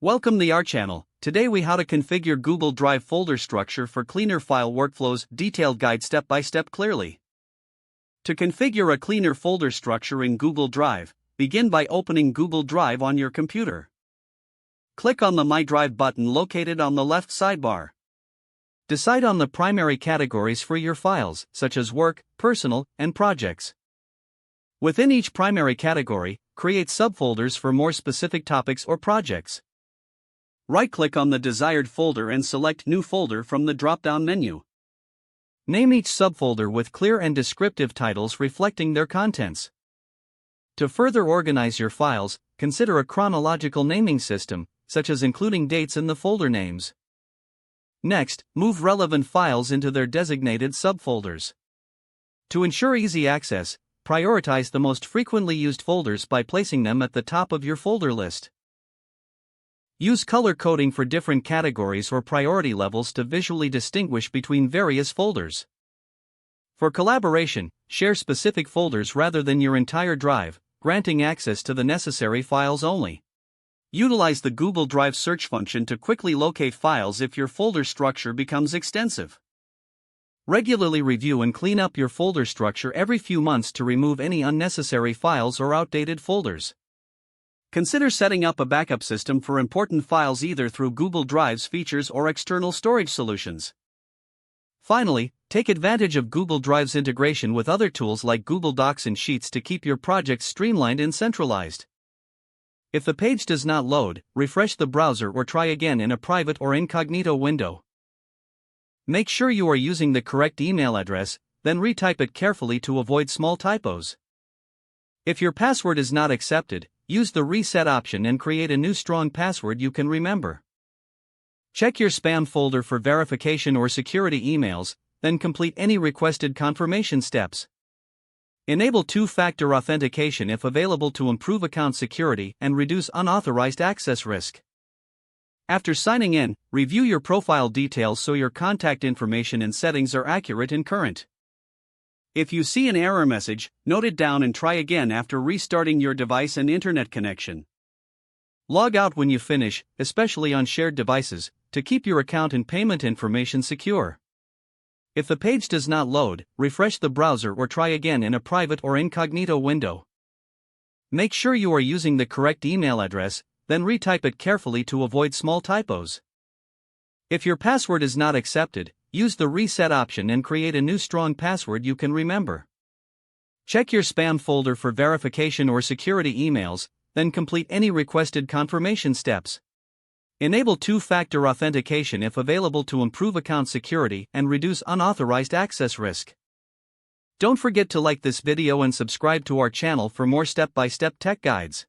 Welcome to our channel. Today we how to configure Google Drive folder structure for cleaner file workflows, detailed guide step by step clearly. To configure a cleaner folder structure in Google Drive, begin by opening Google Drive on your computer. Click on the My Drive button located on the left sidebar. Decide on the primary categories for your files, such as work, personal, and projects. Within each primary category, create subfolders for more specific topics or projects. Right-click on the desired folder and select New Folder from the drop-down menu. Name each subfolder with clear and descriptive titles reflecting their contents. To further organize your files, consider a chronological naming system, such as including dates in the folder names. Next, move relevant files into their designated subfolders. To ensure easy access, prioritize the most frequently used folders by placing them at the top of your folder list. Use color coding for different categories or priority levels to visually distinguish between various folders. For collaboration, share specific folders rather than your entire drive, granting access to the necessary files only. Utilize the Google Drive search function to quickly locate files if your folder structure becomes extensive. Regularly review and clean up your folder structure every few months to remove any unnecessary files or outdated folders. Consider setting up a backup system for important files either through Google Drive's features or external storage solutions. Finally, take advantage of Google Drive's integration with other tools like Google Docs and Sheets to keep your projects streamlined and centralized. If the page does not load, refresh the browser or try again in a private or incognito window. Make sure you are using the correct email address, then retype it carefully to avoid small typos. If your password is not accepted, use the reset option and create a new strong password you can remember. Check your spam folder for verification or security emails, then complete any requested confirmation steps. Enable two-factor authentication if available to improve account security and reduce unauthorized access risk. After signing in, review your profile details so your contact information and settings are accurate and current. If you see an error message, note it down and try again after restarting your device and internet connection. Log out when you finish, especially on shared devices, to keep your account and payment information secure. If the page does not load, refresh the browser or try again in a private or incognito window. Make sure you are using the correct email address, then retype it carefully to avoid small typos. If your password is not accepted, use the reset option and create a new strong password you can remember. Check your spam folder for verification or security emails, then complete any requested confirmation steps. Enable two-factor authentication if available to improve account security and reduce unauthorized access risk. Don't forget to like this video and subscribe to our channel for more step-by-step tech guides.